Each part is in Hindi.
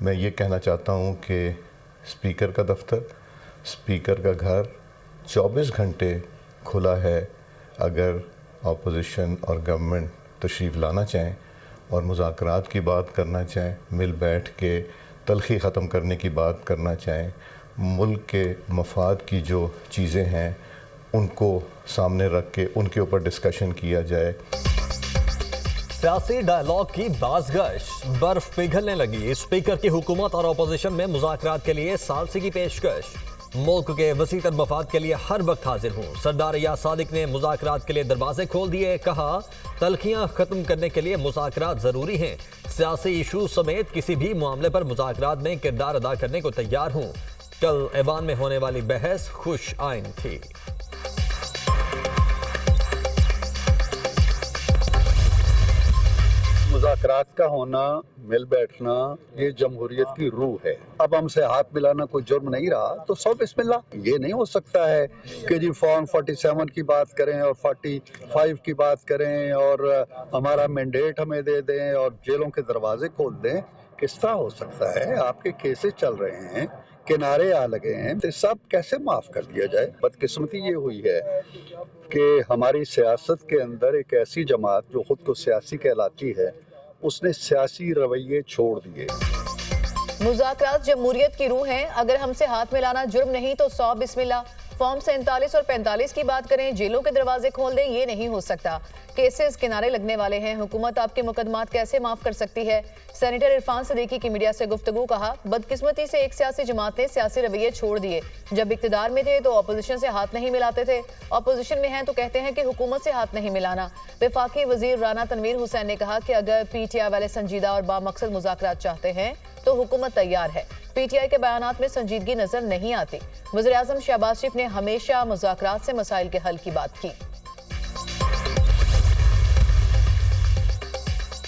मैं ये कहना चाहता हूँ कि स्पीकर का दफ्तर, स्पीकर का घर 24 घंटे खुला है। अगर अपोजिशन और गवर्नमेंट तशरीफ़ लाना चाहें और मुज़ाकरात की बात करना चाहें, मिल बैठ के तलख़ी ख़त्म करने की बात करना चाहें, मुल्क के मफाद की जो चीज़ें हैं उनको सामने रख के उनके ऊपर डिस्कशन किया जाए। सियासी डायलॉग की बाज़गश, बर्फ पिघलने लगी। स्पीकर की हुकूमत और अपोजिशन में मुज़ाकरात के लिए सालसी की पेशकश। मुल्क के वसीतर मफाद के लिए हर वक्त हाजिर हूँ। सरदार रियाज सादिक ने मुज़ाकरात के लिए दरवाजे खोल दिए। कहा, तलखियाँ ख़त्म करने के लिए मुज़ाकरात ज़रूरी हैं। सियासी इशू समेत किसी भी मामले पर मुज़ाकरात में किरदार अदा करने को तैयार हूँ। कल ऐवान में होने वाली बहस खुश आइन थी। मुज़ाकरात का होना, मिल बैठना, ये जमहूरियत की रूह है। अब हमसे हाथ मिलाना कोई जुर्म नहीं रहा, तो सौ बिस्मिल्लाह। ये नहीं हो सकता है कि जी फॉर्म 47 की बात करें और 45 की बात करें और हमारा मैंडेट हमें दे दें और जेलों के दरवाजे खोल दें। किस तरह हो सकता है? आपके केसेस चल रहे हैं, किनारे आ लगे हैं, तो सब कैसे माफ कर दिया जाए? बदकिस्मती ये हुई है कि हमारी सियासत के अंदर एक ऐसी जमात जो खुद को सियासी कहलाती है, उसने सियासी रवैये छोड़ दिए। मुज़ाकरात जमहूरियत की रूह हैं। अगर हमसे हाथ मिलाना जुर्म नहीं तो सौ बिस्मिल्लाह। फॉर्म 47 और 45 की बात करें, जेलों के दरवाजे खोल दें, ये नहीं हो सकता। केसेस किनारे लगने वाले हैं। हुकूमत आपके मुकदमात कैसे माफ कर सकती है? सेनेटर इरफान सदीकी की मीडिया से गुफ्तगू। कहा, बदकिस्मती से एक सियासी जमात ने सियासी रवैये छोड़ दिए। जब इक्तदार में थे तो अपोजिशन से हाथ नहीं मिलाते थे, अपोजिशन में हैं तो कहते हैं कि हुकूमत से हाथ नहीं मिलाना। वफाकी वजीर राना तनवीर हुसैन ने कहा कि अगर PTI वाले संजीदा और बामकसद मुज़ाकरात चाहते हैं तो हुकूमत तैयार है। PTI के बयानात में संजीदगी नजर नहीं आती। वज़ीर आज़म शहबाज शरीफ ने हमेशा मुज़ाकरात से मसाइल के हल की बात की।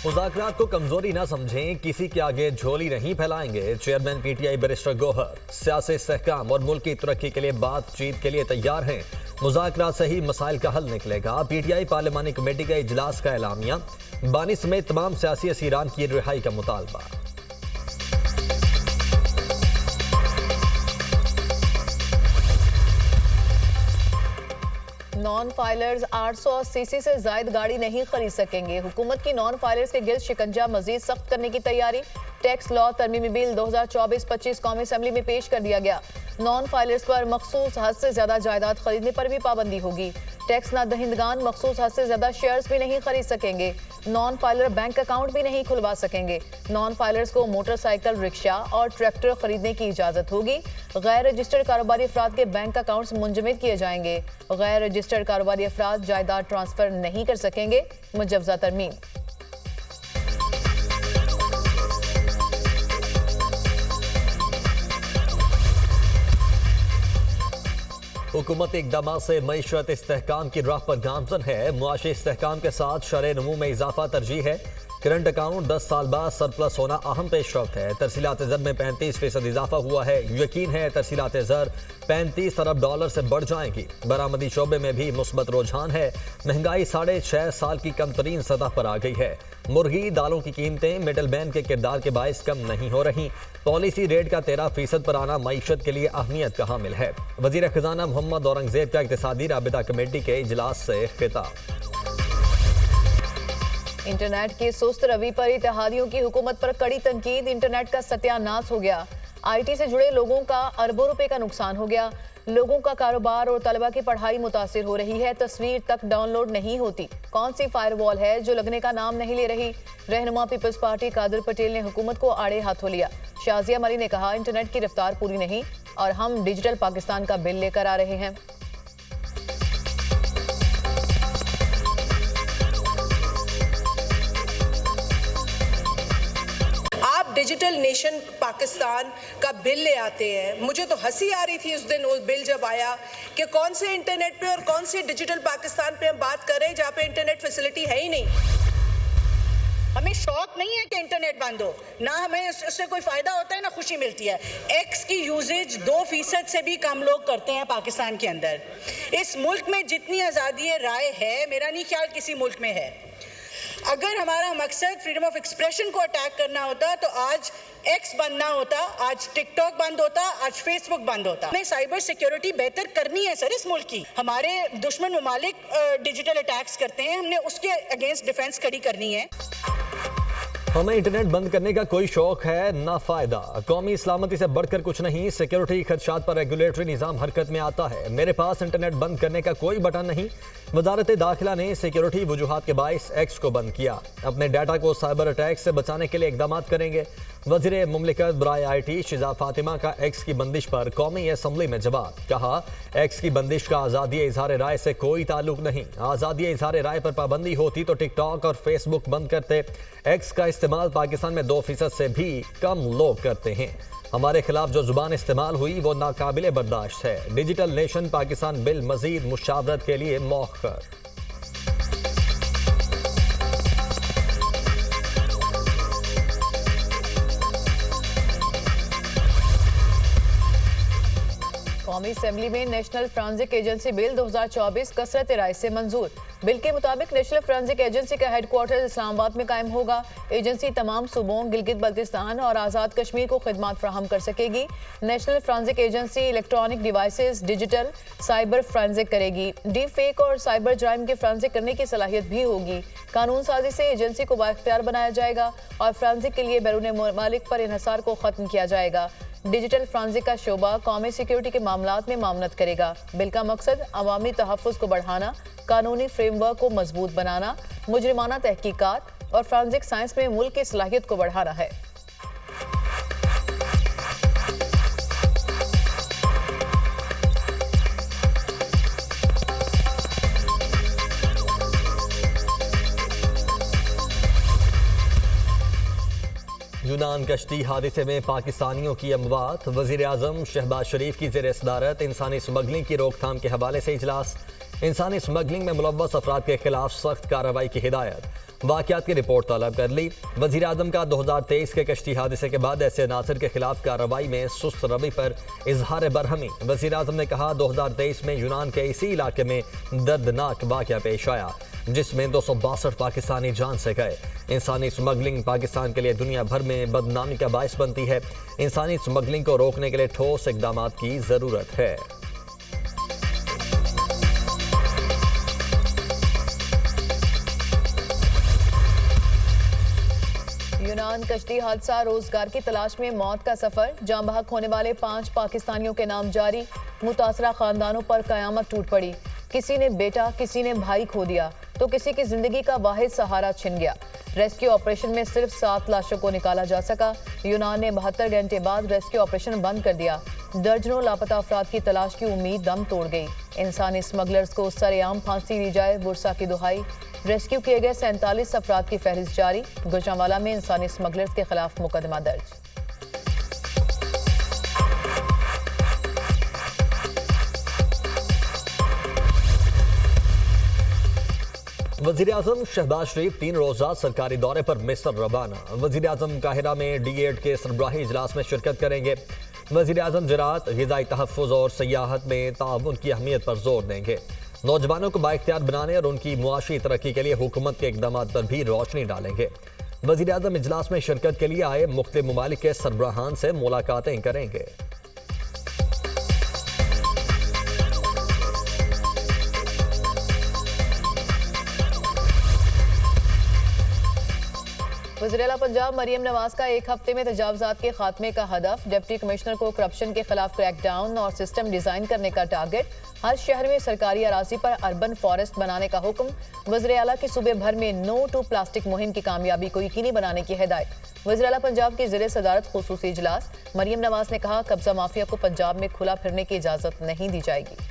मुज़ाकरात को कमजोरी ना समझें, किसी के आगे झोली नहीं फैलाएंगे। चेयरमैन PTI बैरिस्टर गौहर सियासी इस्तेहकाम और मुल्क की तरक्की के लिए बातचीत के लिए तैयार हैं। मुज़ाकरात से ही मसाइल का हल निकलेगा। PTI पार्लिमानी कमेटी का इजलास का एलामिया। बानी समेत तमाम सियासी असीरान की रिहाई का मुतालबा। नॉन फाइलर्स 880 से जायद गाड़ी नहीं खरीद सकेंगे। हुकूमत की नॉन फाइलर्स के गिर्द शिकंजा मजीद सख्त करने की तैयारी। टैक्स लॉ तरमीमी बिल 2024-25 कौमी असेंबली में पेश कर दिया गया। नॉन फाइलर्स पर मखसूस हद से ज्यादा जायदाद खरीदने पर भी पाबंदी होगी। टैक्स ना दहिंदगान मखसूस हद से ज्यादा शेयर्स भी नहीं खरीद सकेंगे। नॉन फाइलर बैंक अकाउंट भी नहीं खुलवा सकेंगे। नॉन फाइलर्स को मोटरसाइकिल, रिक्शा और ट्रैक्टर खरीदने की इजाजत होगी। गैर रजिस्टर्ड कारोबारी अफराद के बैंक अकाउंट्स मुंजमद किए जाएंगे। गैर रजिस्टर्ड कारोबारी अफराद जायदाद ट्रांसफर नहीं कर सकेंगे। मुजव्वज़ा तरमीम। हुकूमत इकदाम से मईशत इस्तेहकाम की राह पर गामजन है। मुआशी इस्तेहकाम के साथ शरह नमू में इजाफा तरजीह है। करंट अकाउंट 10 साल बाद सरप्लस होना अहम पेशरफ्त है। तरसीलात ज़र में 35% इजाफा हुआ है। यकीन है तरसीलात ज़र 35 अरब डॉलर से बढ़ जाएंगी। बरामदी शोबे में भी मुस्बत रुझान है। महंगाई 6.5 साल की कम तरीन सतह पर आ गई है। मुर्गी दालों की कीमतें मिडल मैन के किरदार के बायस कम नहीं हो रही। पॉलिसी रेट का 13% पर आना मईशत के लिए अहमियत का हामिल है। वजीर खजाना मोहम्मद औरंगजेब का इक़्तिसादी राबिता कमेटी के इजलास से खिताब। इंटरनेट की सुस्त रवि पर इत्तेहादियों की हुकूमत पर कड़ी तनकीद। इंटरनेट का सत्यानाश हो गया। IT से जुड़े लोगों का अरबों रुपए का नुकसान हो गया। लोगों का कारोबार और तलबा की पढ़ाई मुतासिर हो रही है। तस्वीर तक डाउनलोड नहीं होती। कौन सी फायरवॉल है जो लगने का नाम नहीं ले रही? रहनुमा पीपल्स पार्टी कादिर पटेल ने हुकूमत को आड़े हाथों लिया। शाजिया मरी ने कहा, इंटरनेट की रफ्तार पूरी नहीं और हम डिजिटल पाकिस्तान का बिल लेकर आ रहे हैं। डिजिटल नेशन पाकिस्तान का बिल ले आते हैं। मुझे तो हंसी आ रही थी उस दिन वो बिल जब आया कि कौन से इंटरनेट पे और कौन से डिजिटल पाकिस्तान पे हम बात कर रहे हैं जहाँ पे इंटरनेट फैसिलिटी है ही नहीं। हमें शौक नहीं है कि इंटरनेट बंद हो, ना हमें उससे कोई फायदा होता है ना खुशी मिलती है। एक्स की यूजेज 2% से भी कम लोग करते हैं पाकिस्तान के अंदर। इस मुल्क में जितनी आज़ादी राय है, मेरा नहीं ख्याल किसी मुल्क में है। अगर हमारा मकसद फ्रीडम ऑफ एक्सप्रेशन को अटैक करना होता तो आज एक्स बंद ना होता, आज टिकटॉक बंद होता, आज फेसबुक बंद होता। हमें साइबर सिक्योरिटी बेहतर करनी है सर इस मुल्क की। हमारे दुश्मन ममालिक डिजिटल अटैक्स करते हैं, हमने उसके अगेंस्ट डिफेंस खड़ी करनी है। हमें इंटरनेट बंद करने का कोई शौक है ना फायदा। कौमी सलामती से बढ़कर कुछ नहीं। सिक्योरिटी खदशात पर रेगुलेटरी निज़ाम हरकत में आता है। मेरे पास इंटरनेट बंद करने का कोई बटन नहीं। वजारत दाखिला ने सिक्योरिटी वजूहात के बाइस एक्स को बंद किया। अपने डाटा को साइबर अटैक से बचाने के लिए इकदाम करेंगे। वज़ीर मुमलिकत बराए IT शिजा फातिमा का एक्स की बंदिश पर कौमी असम्बली में जवाब। कहा, एक्स की बंदिश का आज़ादी इजहार राय से कोई ताल्लुक नहीं। आज़ादी इजहार राय पर पाबंदी होती तो टिकटॉक और फेसबुक बंद करते। एक्स का इस्तेमाल पाकिस्तान में 2% से भी कम लोग करते हैं। हमारे खिलाफ जो जुबान इस्तेमाल हुई वो नाकाबिले बर्दाश्त है। डिजिटल नेशन पाकिस्तान बिल मजीद मुशावरत के लिए मौखर। कौमी असेंबली में नेशनल फोरेंसिक एजेंसी बिल 2024 कसरत राय से मंजूर। बिल के मुताबिक नेशनल फोरेंसिक एजेंसी का हेडक्वार्टर इस्लामाबाद में कायम होगा। एजेंसी तमाम सूबों गिलगित बल्तिस्तान और आज़ाद कश्मीर को खिदमात फराहम कर सकेगी। National forensic agency electronic devices, digital cyber forensic करेगी। डीप फेक और साइबर जराइम के फोरेंसिक करने की सलाहियत भी होगी। कानून साजी से एजेंसी को बाइख्तियार बनाया जाएगा और फोरेंसिक के लिए बैरून ममालिक पर इन्हिसार को खत्म किया जाएगा। डिजिटल फोरेंसिक का शोबा कौमी सिक्योरिटी के मामलात में मामलत करेगा। बिल का मकसद अवामी तहफ़्फ़ुज़ को बढ़ाना, कानूनी फ्रेमवर्क को मजबूत बनाना, मुजरिमाना तहकीकात और फोरेंसिक साइंस में मुल्क की सलाहियत को बढ़ाना है। यूनान कश्ती हादसे में पाकिस्तानियों की अमवात। वज़ीर आज़म शहबाज शरीफ की ज़ेर सदारत इंसानी स्मगलिंग की रोकथाम के हवाले से इजलास। इंसानी स्मगलिंग में मुलव्वस अफराद के खिलाफ सख्त कार्रवाई की हिदायत। वाक़यात की रिपोर्ट तलब कर ली। वज़ीर आज़म का 2023 के कश्ती हादसे के बाद ऐसे नासिर के खिलाफ कार्रवाई में सुस्त रवि पर इजहार बरहमी। वज़ीर आज़म ने कहा, 2023 में यूनान के इसी इलाके में दर्दनाक वाक़या पेश आया जिसमें 262 पाकिस्तानी जान से गए। इंसानी स्मगलिंग पाकिस्तान के लिए दुनिया भर में बदनामी का बायस बनती है। इंसानी स्मगलिंग को रोकने के लिए ठोस इकदाम की ज़रूरत है। यूनान कश्ती हादसा, रोजगार की तलाश में मौत का सफर। जान बहक होने वाले 5 पाकिस्तानियों के नाम जारी। मुतासरा खानदानों पर कयामत टूट पड़ी। किसी ने बेटा, किसी ने भाई खो दिया तो किसी की जिंदगी का वाहिद सहारा छिन गया। रेस्क्यू ऑपरेशन में सिर्फ 7 लाशों को निकाला जा सका। यूनान ने 72 घंटे बाद रेस्क्यू ऑपरेशन बंद कर दिया। दर्जनों लापता अफराद की तलाश की उम्मीद दम तोड़ गई। इंसानी स्मगलर्स को सरेआम फांसी दी जाए, बुरसा की दुहाई। रेस्क्यू किए गए 47 अफराद की फहरिस्त जारी। गुजरांवाला में इंसानी स्मगलर्स के खिलाफ मुकदमा दर्ज। वज़ीर आज़म शहबाज शरीफ 3 रोज़ा सरकारी दौरे पर मिस्र रवाना। वज़ीर आज़म काहिरा में D8 के सरबराही इजलास में शिरकत करेंगे। वज़ीर आज़म ज़राअत, ग़िज़ाई तहफ़्फ़ुज़ और सियाहत में ताउन की अहमियत पर जोर देंगे। नौजवानों को बाइख्तियार बनाने और उनकी मुआशी तरक्की के लिए हुकूमत के इक़दाम पर भी रोशनी डालेंगे। वज़ीर आज़म इजलास में शिरकत के लिए आए मुख्तलिफ ममालिक के सरबराहान से मुलाकातें करेंगे। वज़ीर आला पंजाब मरियम नवाज का 1 हफ्ते में तजावुज़ात के खात्मे का हदफ। डिप्टी कमिश्नर को करप्शन के खिलाफ क्रैकडाउन और सिस्टम डिज़ाइन करने का टारगेट। हर शहर में सरकारी अराजी पर अर्बन फॉरेस्ट बनाने का हुक्म। वज़ीर आला की सूबे भर में नो टू प्लास्टिक मुहिम की कामयाबी को यकीनी बनाने की हिदायत। वज़ीर आला पंजाब की ज़ेर सदारत खुसूसी इजलास। मरियम नवाज ने कहा, कब्जा माफिया को पंजाब में खुला फिरने की इजाज़त नहीं दी जाएगी।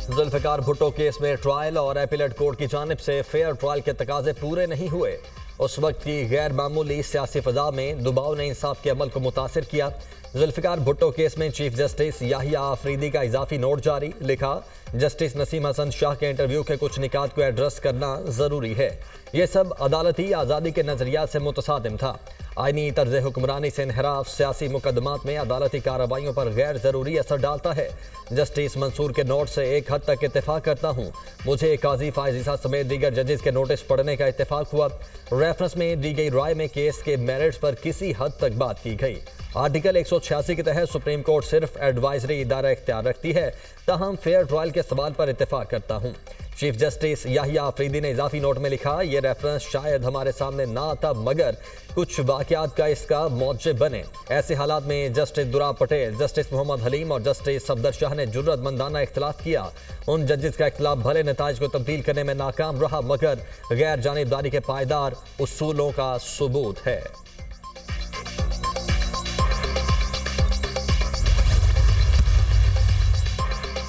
जुल्फ़िकार भुट्टो केस में ट्रायल और एपीलेट कोर्ट की जानिब से फेयर ट्रायल के तकाजे पूरे नहीं हुए। उस वक्त की गैर मामूली सियासी फ़ज़ा में दबाव ने इंसाफ के अमल को मुतासिर किया। जुल्फ़िकार भुट्टो केस में चीफ जस्टिस याहिया आफरीदी का इजाफी नोट जारी। लिखा, जस्टिस नसीम हसन शाह के इंटरव्यू के कुछ निकात को एड्रेस करना ज़रूरी है। ये सब अदालती आज़ादी के नज़रिया से मुतसादिम था। आईनी तर्ज हुक्मरानी से इनहराफ सियासी मुकदमात में अदालती कार्रवाइयों पर गैर जरूरी असर डालता है। जस्टिस मंसूर के नोट से एक हद तक इत्तेफाक करता हूँ। मुझे काजी फायजीसा समेत दीगर जजेस के नोटिस पढ़ने का इत्तेफाक हुआ। रेफरेंस में दी गई राय में केस के मेरिट्स पर किसी हद तक बात की गई। आर्टिकल 186 के तहत सुप्रीम कोर्ट सिर्फ एडवाइजरी इदारा इख्तियार रखती है, ताहम फेयर ट्रायल के सवाल पर इत्तेफाक करता हूँ। चीफ जस्टिस याहिया आफरीदी ने इजाफी नोट में लिखा, यह रेफरेंस शायद हमारे सामने ना आता मगर कुछ वाकयात का इसका मौजब बने। ऐसे हालात में जस्टिस दुराब पटेल, जस्टिस मोहम्मद हलीम और जस्टिस सफदर शाह ने जुर्रतमंदाना इख्तिलाफ किया। उन जजेस का इख्तिलाफ भले नताइज को तब्दील करने में नाकाम रहा मगर गैर जानिबदारी के पायदार उसूलों का सबूत है।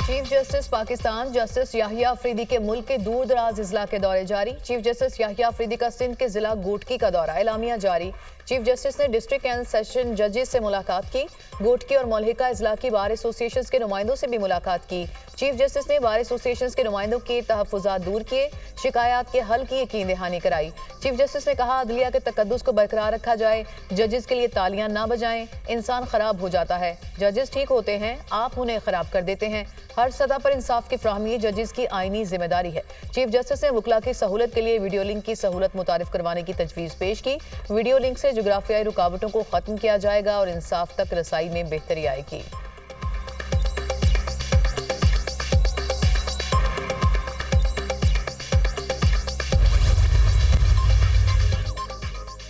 Chief justice Pakistan justice Yahya Afridi के मुल्क के दूर दराज अजला के दौरे जारी। चीफ जस्टिस याहिया अफरीदी का सिंध के जिला गोटकी का दौरा, एलामिया जारी। चीफ जस्टिस ने डिस्ट्रिक्ट एंड सेशन जजेस से मुलाकात की। गोटकी और मौलिका अजला की बार एसोसिएशन के नुमाइंदों से भी मुलाकात की। चीफ जस्टिस ने बार एसोसिएशन के नुमाइंदों के तहफ्फुजात दूर किए, शिकायत के हल की यकीन दहानी कराई। चीफ जस्टिस ने कहा, अदलिया के तकद्दुस को बरकरार रखा जाए, जजेस के लिए तालियां ना बजाएं, इंसान खराब हो जाता है। जजेस ठीक होते हैं, आप उन्हें खराब कर देते हैं। हर सतह पर इंसाफ की फ्राहमी जजेस की आईनी जिम्मेदारी है। चीफ जस्टिस ने वकला की सहूलत के लिए वीडियो लिंक की सहूलत मुतारिफ करवाने की तजवीज़ पेश की। वीडियो लिंक से जोग्राफियाई रुकावटों को खत्म किया जाएगा और इंसाफ तक रसाई में बेहतरी आएगी।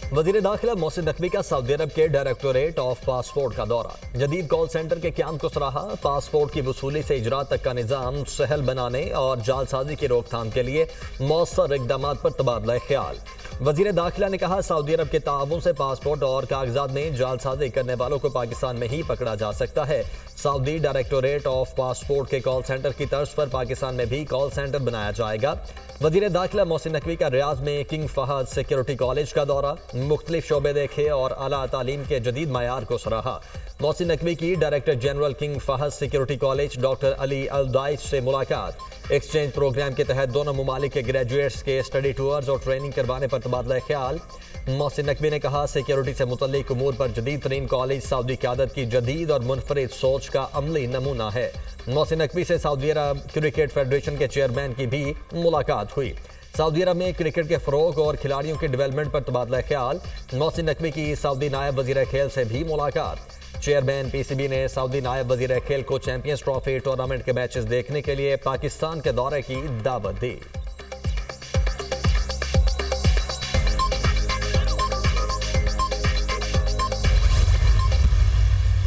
वजीर दाखिला मोहसिन नकवी का सऊदी अरब के डायरेक्टोरेट ऑफ पासपोर्ट का दौरा, जदीद कॉल सेंटर के क्याम को सराहा। पासपोर्ट की वसूली से इजरात तक का निज़ाम सहल बनाने और जालसाजी की रोकथाम के लिए मौसर इकदाम पर तबादला ख्याल। वजीर दाखिला ने कहा, सऊदी अरब के ताउन से पासपोर्ट और कागजात में जालसाजी करने वालों को पाकिस्तान में ही पकड़ा जा सकता है। सऊदी डायरेक्टोरेट ऑफ पासपोर्ट के कॉल सेंटर की तर्ज पर पाकिस्तान में भी कॉल सेंटर बनाया जाएगा। वजीर दाखिला मोहसिन नकवी का रियाज में किंग फहद सिक्योरिटी कॉलेज का दौरा, मुख्तलिफ शोबे देखे और आला तालीम के जदीद मयार को सराहा। मोहसिन नकवी की director general king Fahd security college doctor Ali Aldaish से मुलाकात। एक्सचेंज प्रोग्राम के तहत दोनों ममालिक के ग्रेजुएट्स के स्टडी टूर्स और ट्रेनिंग करवाने पर तबादला ख्याल। मोहसिन नकवी ने कहा, सिक्योरिटी से मुतल्लिक उमूर पर जदीद तरीन कॉलेज सऊदी क़यादत की जदीद और मुनफरिद सोच का अमली नमूना है। मोहसिन नकवी से सऊदी अरब क्रिकेट फेडरेशन के चेयरमैन की भी मुलाकात हुई। सऊदी अरब में क्रिकेट के फ़रोग और खिलाड़ियों के डेवलपमेंट पर तबादला ख्याल। मोहसिन नकवी की सऊदी नायब वज़ीर खेल से भी मुलाकात। चेयरमैन पीसीबी ने सऊदी नायब वज़ीर खेल को चैंपियंस ट्रॉफी टूर्नामेंट के मैचेस देखने के लिए पाकिस्तान के दौरे की दावत दी।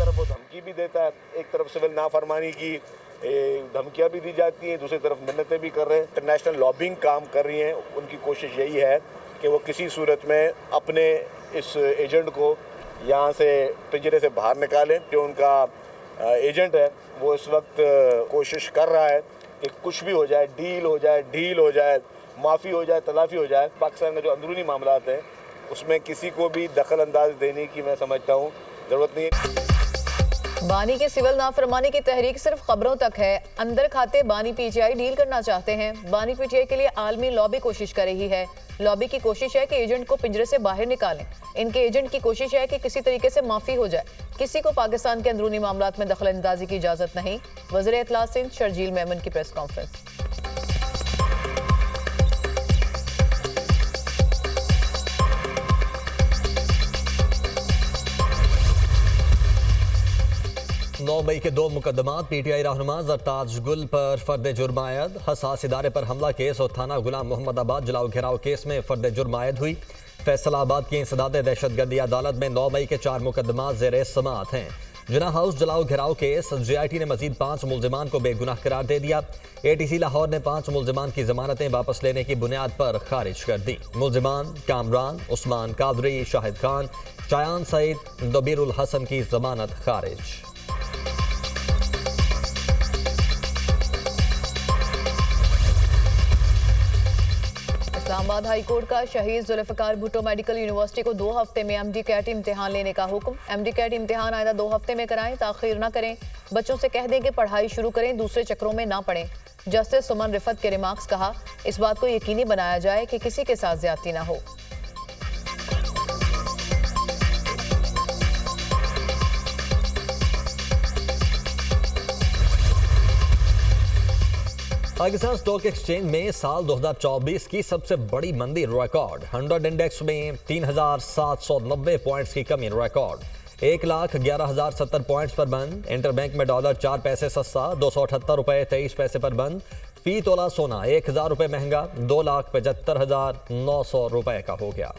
वो धमकी भी देता है, एक तरफ सिविल नाफरमानी की धमकियां भी दी जाती हैं, दूसरी तरफ मिन्नतें भी कर रहे हैं। इंटरनेशनल लॉबिंग काम कर रही हैं, उनकी कोशिश यही है कि वो किसी सूरत में अपने इस एजेंट को यहाँ से पिंजरे से बाहर निकालें। जो उनका एजेंट है वो इस वक्त कोशिश कर रहा है कि कुछ भी हो जाए, डील हो जाए, माफ़ी हो जाए, तलाफ़ी हो जाए। पाकिस्तान में जो अंदरूनी मामलात हैं उसमें किसी को भी दखल अंदाज देने की मैं समझता हूँ ज़रूरत नहीं है। बानी के सिविल नाफरमानी की तहरीक सिर्फ खबरों तक है। अंदर खाते बानी पीटीआई डील करना चाहते हैं। बानी पीटीआई के लिए आलमी लॉबी कोशिश कर रही है। लॉबी की कोशिश है कि एजेंट को पिंजरे से बाहर निकालें। इनके एजेंट की कोशिश है कि किसी तरीके से माफी हो जाए। किसी को पाकिस्तान के अंदरूनी मामलात में दखल अंदाजी की इजाजत नहीं। वज़ीर इत्तला सिंध शर्जील मेमन की प्रेस कॉन्फ्रेंस। नौ मई के दो मुकदमात पीटीआई रहनुमा जरताज गुल पर फर्द जुर्म आयद। हसास इदारे पर हमला केस और थाना गुलाम मोहम्मदाबाद जलाओ घेराव केस में फर्द जुर्म आयद हुई। फैसलाबाद की इंसदाद दहशतगर्दी अदालत में 9 मई के 4 मुकदमात ज़ेर समाअत हैं। जिना हाउस जलाओ घेराव केस JIT ने मजीद 5 मुल्जिमान को बेगुनाह करार दे दिया। ATC लाहौर ने 5 मुल्जिमान की जमानतें वापस लेने की बुनियाद पर खारिज कर दी। मुल्जिमान कामरान, उस्मान कादरी, शाहिद खान, शायान सईद, दबीरुल हसन की जमानत खारिज। इस्लामाबाद हाई कोर्ट का शहीद जुल्फिकार भुट्टो मेडिकल यूनिवर्सिटी को 2 हफ्ते में MD कैट इम्तिहान लेने का हुक्म। MD कैट इम्तिहान आइंदा 2 हफ्ते में कराएं, ताखीर न करें। बच्चों से कह दें कि पढ़ाई शुरू करें, दूसरे चक्रों में ना पड़ें। जस्टिस सुमन रिफत के रिमार्क्स कहा, इस बात को यकीनी बनाया जाए कि किसी के साथ ज्यादती ना हो। पाकिस्तान स्टॉक एक्सचेंज में साल 2024 की सबसे बड़ी मंदी रिकॉर्ड। 100 इंडेक्स में 3,790 पॉइंट्स की कमी रिकॉर्ड। 1,11,070 पॉइंट्स पर बंद। इंटरबैंक में डॉलर 4 पैसे सस्ता 278 रुपए 23 पैसे पर बंद। फी तोला सोना 1,000 रुपए महंगा 2,75,900 रुपए का हो गया।